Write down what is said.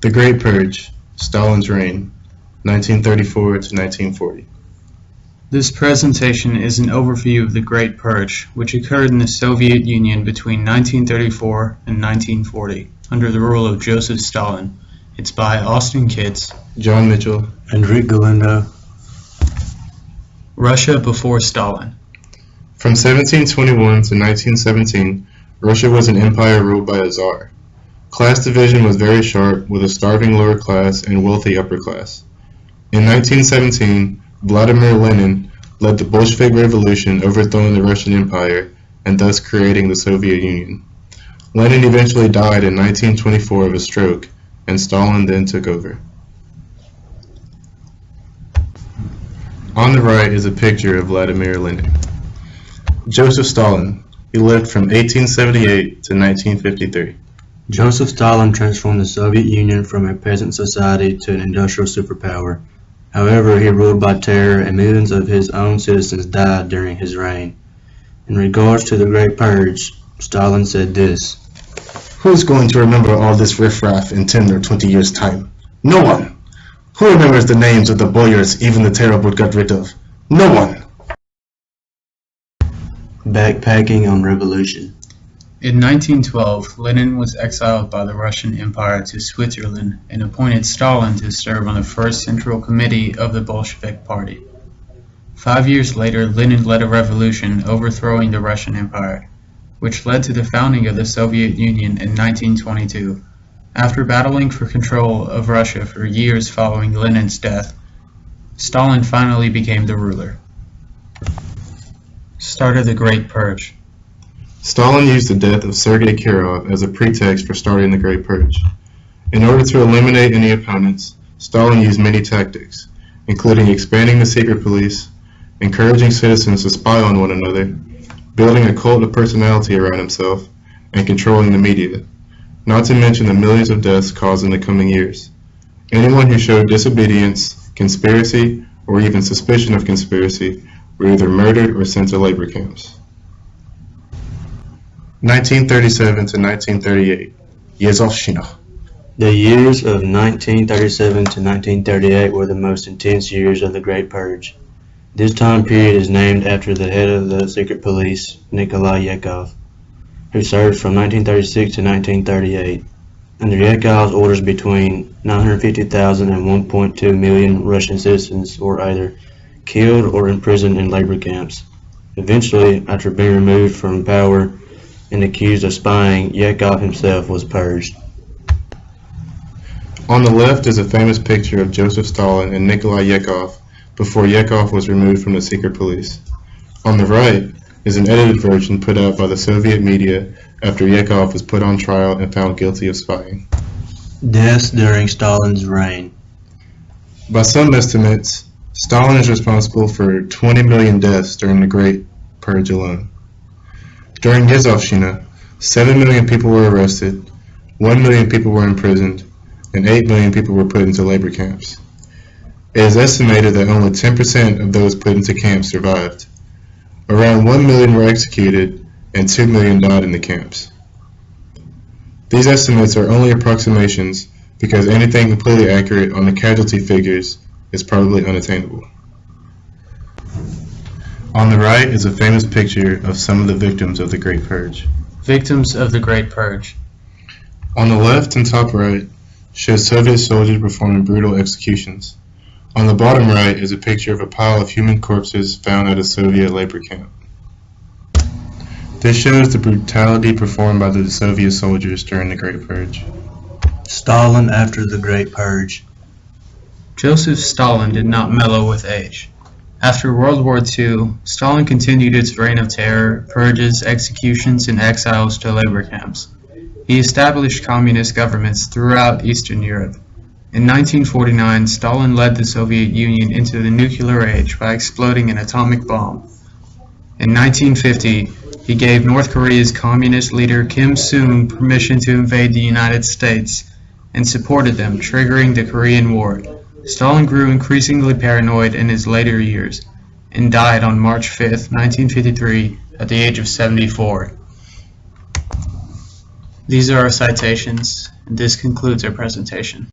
The Great Purge, Stalin's reign, 1934 to 1940. This presentation is an overview of the Great Purge, which occurred in the Soviet Union between 1934 and 1940, under the rule of Joseph Stalin. It's by Austin Kitts, John Mitchell, and Galindo. Russia before Stalin. From 1721 to 1917, Russia was an empire ruled by a czar. Class division was very sharp, with a starving lower class and wealthy upper class. In 1917, Vladimir Lenin led the Bolshevik Revolution, overthrowing the Russian Empire and thus creating the Soviet Union. Lenin eventually died in 1924 of a stroke, and Stalin then took over. On the right is a picture of Vladimir Lenin. Joseph Stalin. He lived from 1878 to 1953. Joseph Stalin transformed the Soviet Union from a peasant society to an industrial superpower. However, he ruled by terror, and millions of his own citizens died during his reign. In regards to the Great Purge, Stalin said this: "Who's going to remember all this riffraff in 10 or 20 years' time? No one! Who remembers the names of the boyars even the terrible got rid of? No one!" Backpacking on revolution. In 1912, Lenin was exiled by the Russian Empire to Switzerland and appointed Stalin to serve on the First Central Committee of the Bolshevik Party. 5 years later, Lenin led a revolution overthrowing the Russian Empire, which led to the founding of the Soviet Union in 1922. After battling for control of Russia for years following Lenin's death, Stalin finally became the ruler. Start of the Great Purge. Stalin used the death of Sergei Kirov as a pretext for starting the Great Purge. In order to eliminate any opponents, Stalin used many tactics, including expanding the secret police, encouraging citizens to spy on one another, building a cult of personality around himself, and controlling the media, not to mention the millions of deaths caused in the coming years. Anyone who showed disobedience, conspiracy, or even suspicion of conspiracy were either murdered or sent to labor camps. 1937 to 1938, Yezovshchina. The years of 1937 to 1938 were the most intense years of the Great Purge. This time period is named after the head of the secret police, Nikolai Yekov, who served from 1936 to 1938. Under Yekov's orders, between 950,000 and 1.2 million Russian citizens were either killed or imprisoned in labor camps. Eventually, after being removed from power and accused of spying, Yekov himself was purged. On the left is a famous picture of Joseph Stalin and Nikolai Yekov before Yekov was removed from the secret police. On the right is an edited version put out by the Soviet media after Yekov was put on trial and found guilty of spying. Deaths during Stalin's reign. By some estimates, Stalin is responsible for 20 million deaths during the Great Purge alone. During Yezovshchina, 7 million people were arrested, 1 million people were imprisoned, and 8 million people were put into labor camps. It is estimated that only 10% of those put into camps survived. Around 1 million were executed, and 2 million died in the camps. These estimates are only approximations because anything completely accurate on the casualty figures is probably unattainable. On the right is a famous picture of some of the victims of the Great Purge. Victims of the Great Purge. On the left and top right shows Soviet soldiers performing brutal executions. On the bottom right is a picture of a pile of human corpses found at a Soviet labor camp. This shows the brutality performed by the Soviet soldiers during the Great Purge. Stalin after the Great Purge. Joseph Stalin did not mellow with age. After World War II, Stalin continued its reign of terror, purges, executions, and exiles to labor camps. He established communist governments throughout Eastern Europe. In 1949, Stalin led the Soviet Union into the nuclear age by exploding an atomic bomb. In 1950, he gave North Korea's communist leader Kim Il-sung permission to invade the United States and supported them, triggering the Korean War. Stalin grew increasingly paranoid in his later years and died on March 5, 1953, at the age of 74. These are our citations, and this concludes our presentation.